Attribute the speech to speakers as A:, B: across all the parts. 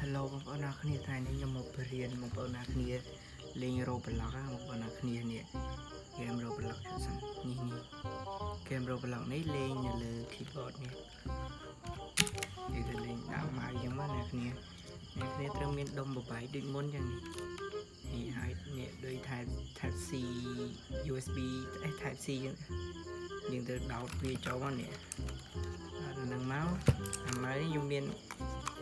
A: Hello បងប្អូនអ្នកគ្នាថ្ងៃនេះខ្ញុំមកបរៀនបងប្អូនអ្នកគ្នាលេង Roblox បងប្អូនអ្នកគ្នានេះហ្គេម Roblox សិននេះហ្គេម Roblox នេះលេងនៅលើ keyboard នេះនិយាយទៅលេងដាក់ម៉ៅអញ្ចឹងមកអ្នកគ្នាត្រូវមានដុំបបាយដូចមុនអញ្ចឹងនេះហើយនេះដូច type C USB type C អញ្ចឹងយើងទៅដោតវាចូលមកនេះនឹងមកអាម៉ៅខ្ញុំមាន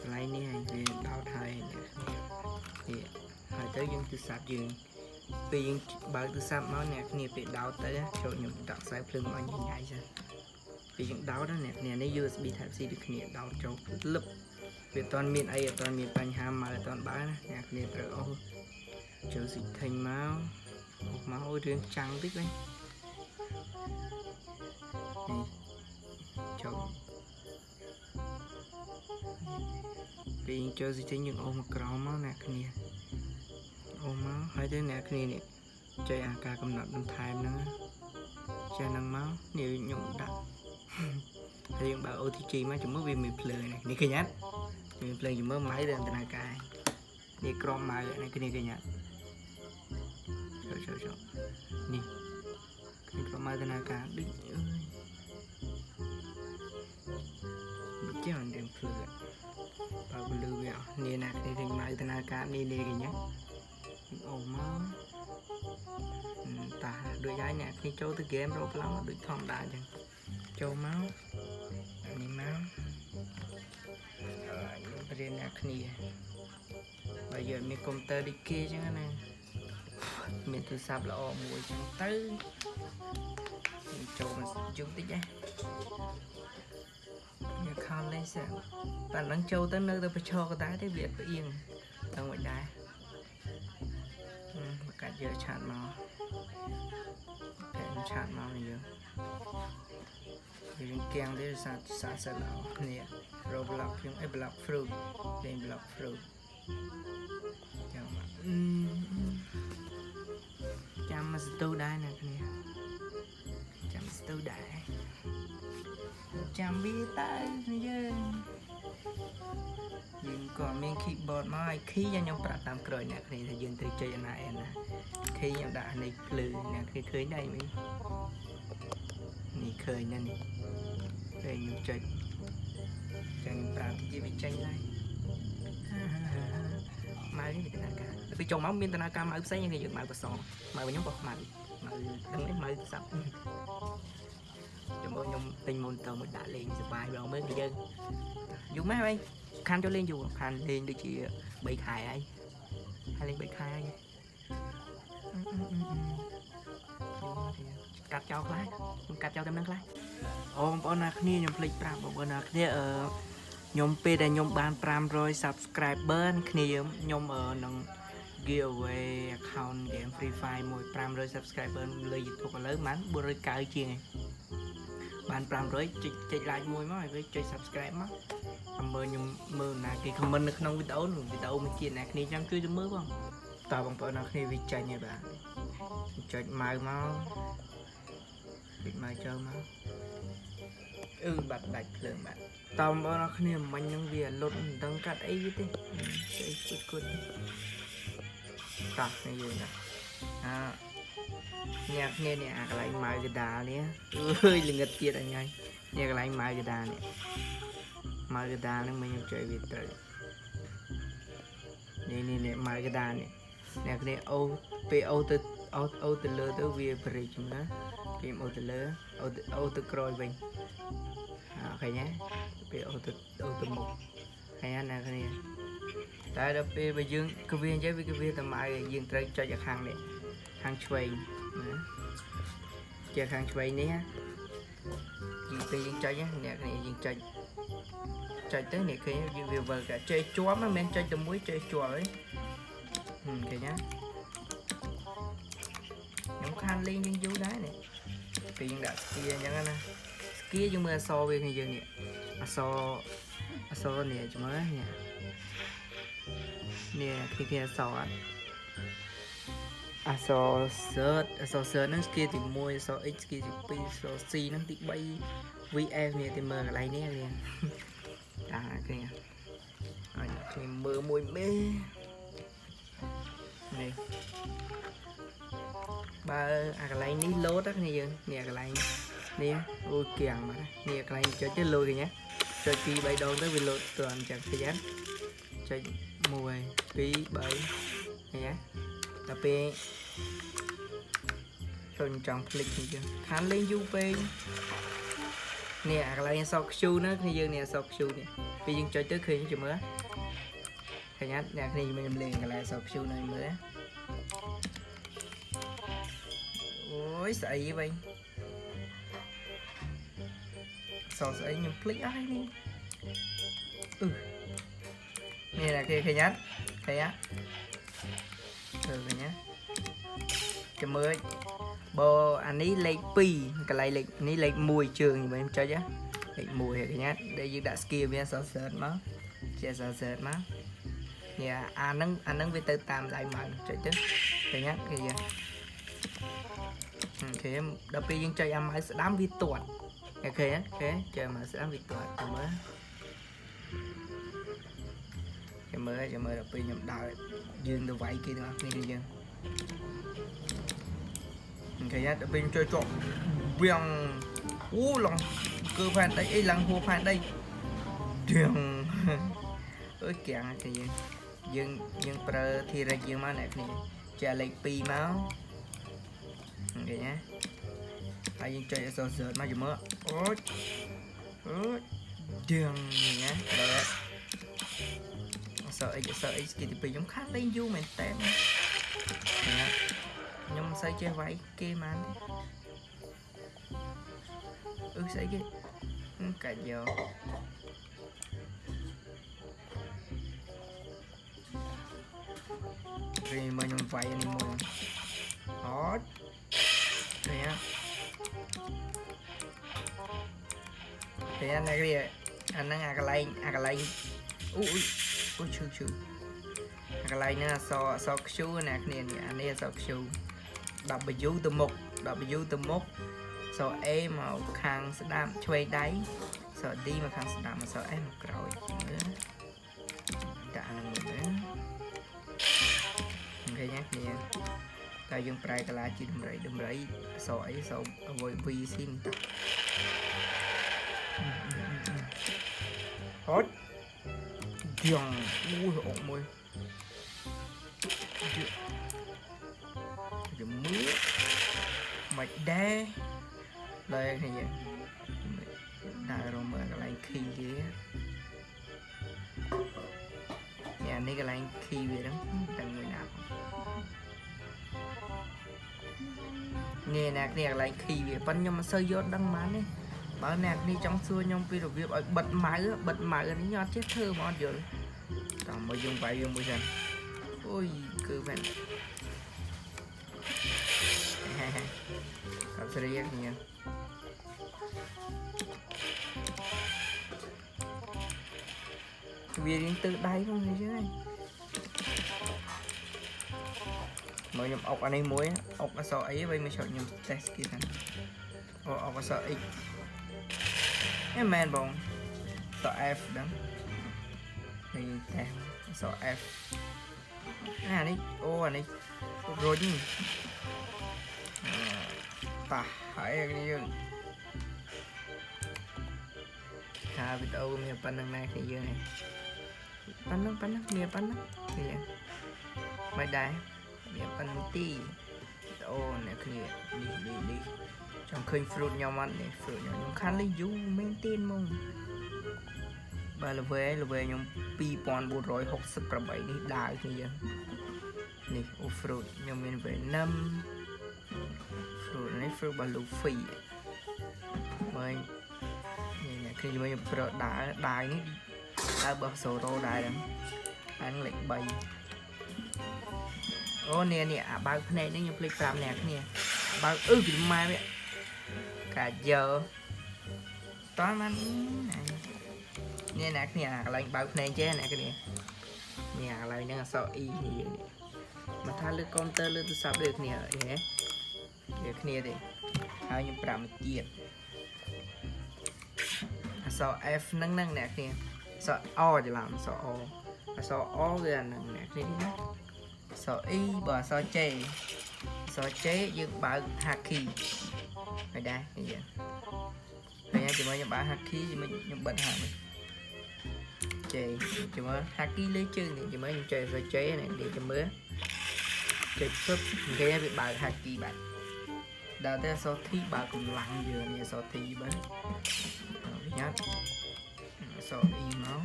A: កន្លែងនេះហើយវាដោតហើយនេះហើយទៅយើងទូរស័ព្ទយើងពេលយើងបើកទូរស័ព្ទមកអ្នកគ្នាពេលដោតទៅចូលខ្ញុំដាក់ខ្សែភ្លើងមកញ៉ៃចឹងពេលយើងដោតអ្នកគ្នានេះ USB type C ដូចគ្នាដោតចូលលឹបវាអត់មានអីអត់មានបញ្ហាមកអត់បើណាអ្នកគ្នាត្រូវអូសចូល setting មករឿងចាំងតិចវិញនេះចូលពេលចូល setting យើងអូសមកក្រោមមកអ្នកគ្នាអូសមកហើយទៅអ្នកគ្នានេះចុចអាការកំណត់បន្ថែមហ្នឹងចេះហ្នឹងមកនេះខ្ញុំដាក់ហើយយើងបើ OTG មកជំនួសវាមានភ្លើងនេះឃើញអត់មានភ្លើងជំនួសម៉ៅទៅអន្តរការនេះក្រមម៉ៅនេះគ្នាឃើញអត់ចូលនេះឃើញក្រមម៉ៅអន្តរការដូចចេះអត់មានភ្លើងបើពលឺវានេះណាគ្នាឃើញម៉ៅអន្តរការនេះឃើញអត់អូមកតាដូចហើយអ្នកគ្នាចូលទៅហ្គេម Roblox ដូចធម្មតាអញ្ចឹងចូលមកនេះមកបរៀនអ្នកគ្នាបើយើងមានកុំព្យូទ័រដូចគេអញ្ចឹងណាមានទូរស័ព្ទល្អមួយអញ្ចឹងទៅចូលមកជុំតិចណាវាខំលេងសិនតែនឹងចូលទៅនៅតែប្រឈរកតាទេវាផ្អៀងទៅមិនដែរកាច់យកឆាតមកតែឆាតមកយើងគៀងទេសាសិនអស់នេះ Roblox ខ្ញុំអី Block Fruit លេង Block Fruit ចាំមកចាំមកស្ទូដែរណាគ្នាចាំស្ទូដែរចាំវាទៅយើងក៏មាន keyboard មកហើយ key ខ្ញុំប្រាប់តាមក្រោយអ្នកគ្នាថាយើងត្រូវចុចអាណា key ខ្ញុំដាក់នេះភ្លឺអ្នកគ្នាឃើញដែរមីនេះឃើញណានេះពេលខ្ញុំចុចចឹងប្រាប់ជាវាចេញហើយម៉ៅនេះមានដំណើរការពេលចុងមកមានដំណើរការម៉ៅផ្សេងគេយើងម៉ៅបសងម៉ៅខ្ញុំក៏ម៉ៅដឹងនេះម៉ៅសាប់ចាំខ្ញុំទិញ monitor មួយដាក់លេងសប្បាយបងមើលយើងយូរម៉េចហើយខានចូលលេងយូរខានលេងដូចជា3ខែហើយលេង3ខែហើយកាត់ចោលខ្លះខ្ញុំកាត់ចោលតែនឹងខ្លះអូបងប្អូនណាគ្នាខ្ញុំភ្លេចប្រាប់បងប្អូនណាគ្នាខ្ញុំពេលដែលខ្ញុំបាន500 subscriber គ្នាខ្ញុំនឹង giveaway account game Free Fire មួយ500 subscriber លើ YouTube ឥឡូវបាន490ជាងបាន500ចុច like មួយមកហើយចុច subscribe មកមើលខ្ញុំមើលណាគេ comment នៅក្នុងវីដេអូមួយទៀតណាគ្នាចាំជួយទៅមើលបងតើបងប្អូនណាគ្នាវាចាញ់ហើយបាទចុចម៉ៅមកចុចម៉ៅចូលមកបាត់ដាច់ភ្លើងបាទតើបងប្អូនណាគ្នាមិញហ្នឹងវាលុតមិនដឹងកាត់អីវាទេស្អីគួតតោះនេះយើងណាអ្នកគ្នានេះអាកន្លែងម៉ៅកដាលនេះល្ងឹតទៀតអញហើយនេះកន្លែងម៉ៅកដាលនេះម៉ៅកដាលហ្នឹងមិនខ្ញុំចុចវាត្រូវនេះម៉ៅកដាលនេះអ្នកគ្នាអូពេលអូទៅលើទៅវាប្រិចណាគេអូទៅលើអូទៅក្រោយវិញឃើញទេពេលអូទៅមុខឃើញណាគ្នាតែដល់ពេលបើយើងគវាអញ្ចឹងវាគវាតែម៉ៅយើងត្រូវចុចឲ្យខាងនេះខាងឆ្វេងណាជាខាងឆ្វេងនេះពេលយើងចុចអ្នកគ្នាយើងចុចទៅនេះឃើញវាវិលកាចុចជាប់មិនមែនចុចតែមួយចុចជាប់ហីឃើញណាខ្ញុំខានលេងយើងយូរដែរនេះពេលយើងដាក់ស្គីអញ្ចឹងណាស្គីយើងមើលអក្សរវាគ្នាយើងនេះអក្សរនេះចាំមើលនេះគេអក្សរអត់អក្សរ search ហ្នឹងស្គីទី1អក្សរ x ស្គីទី2អក្សរ c ហ្នឹងទី3 vf នេះទីមើលកន្លែងនេះវាគេហើយ thì mưa mùi mê này ba cái này ní lốt đó này dân nè cái này nè ôi kiềng mà nè cái này cho chết lôi kìa nhé cho kỳ bay đón tới vì lột toàn chẳng thời gian cho mùi kỳ bay này nhé tập về rồi trong click như chưa khán lên du về nè cái này sọc shoe nữa thì dương nè sọc shoe nè bây giờ cho tới khi như chưa mới cái nhát nè khi mình liền cái này sọc shoe này mới ôi sợ gì vậy sọc ấy nhưng click ai đi nè là kia nhát cái nhát cái nhát cho mới bò anh ấy lấy pi cái này lấy mùi trường như em cho chứ lấy mùi cái nhát đây như đã skill với sao sệt má chia sao sệt má nhà anh nâng với tới tam lại mà chạy chứ cái nhát cái gì thì em đợt pi nhưng chơi em ấy sẽ đám vi tuột cái chơi mà sẽ đám vi tuột cái mới đợt pi nhầm đào dương đồ vậy kia nữa đi đi dương cái nhát bên chơi trộn biang lòng cơ phản đây ấy lăng hồ phản đây trường ơi kẹo thì dương pro thì ra dương mà này thì trả lại pi máu cái nhá ai dương chơi sờ sờ mà dùng mỡ ôi trường nhá đấy sợ ấy thì pi giống khác lên du mày tem nhưng xây chơi váy kia mà xây cái cả giờ vì mà nhung váy này mua hot này á thì anh này cái anh đang cái lạnh ui chư cái lạnh nữa so shoe nè anh này so shoe đọc bài du từ mốc so em màu khang sẽ đam chơi đáy sợ đi mà khang sẽ đam mà sợ em một rồi nữa đã nữa cái nhát nè ta dùng prai cái lá chỉ đầm rẫy so ấy so với vi xin hot giòn ui ộn môi mưa mạch đe đây thì vậy đại rồi mà cái này khi kia nhà này cái này khi vậy đó đừng người nào nghe nè cái này khi vậy vẫn nhưng mà sơ gió đăng má này bảo nè đi trong xưa nhông vì rồi việc bật máy nó nhọt chết thơ mà rồi còn mà dùng vậy dùng bây giờ ôi cứ vậy thật sự rất nhiều vì đến từ đây không thấy chứ này mới nhầm ốc anh ấy muối ốc ở sau ấy bây mới chọn nhầm test kia thằng ốc ở sau x em men bông sau f đó thì tem sau f anh ấy anh ấy rồi chứ ta hãy cái gì thà bị đâu mình pan năng này cái gì này pan năng mình pan năng cái gì mấy đái mình pan tí ô này cái gì đi trong khơi fruit nhau ăn này fruit nhau khăn lấy du mình tin mong bà là về nhóm pi pon 467 đi đại cái gì này ô fruit nhóm mình về 5 fruit này fruit bà lục phì mới khi mình pro đá đài này đã bật sổ tô đài lắm anh lệnh bay ô nè bao này nó như play pram nè bao thì mai vậy cả giờ toán anh nè nè lệnh bao này chứ nè cái nè lại nè sao y gì mà tha lướt counter lướt sắp được nè nhé được nè đi hai như pram chiết so F nâng nè kìa so O thì làm so O អសអវាអាហ្នឹងអ្នកនេះណាសអ៊ីបើអសចេសចេយើងបើក haki ហើយដែរយើងហើយជាមួយខ្ញុំបើក haki ខ្ញុំបិទហានេះចេជាមួយ haki លេជើងនេះជាមួយខ្ញុំចេសចេនេះនិយាយទៅមើលចេពឹបគេវាបើក haki បាទដល់តែអសធីបើកកម្លាំងយើងនេះអសធីបាទវិញ្ញាតអសអ៊ីមក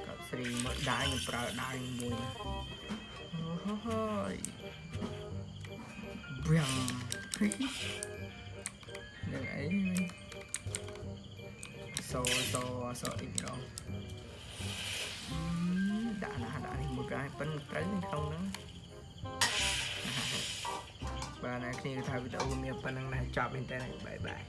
A: កត់ស្រីមកដៃខ្ញុំប្រើដៃមួយអូហើយវាំងនឹងអីសអ៊ីម្ដងដាក់នេះមួយកាយប៉ិនត្រូវក្នុងហ្នឹងបាទអ្នកគ្នាថាវីដេអូមានប៉ុណ្្នឹងណាចប់មែនតើបាយបាយ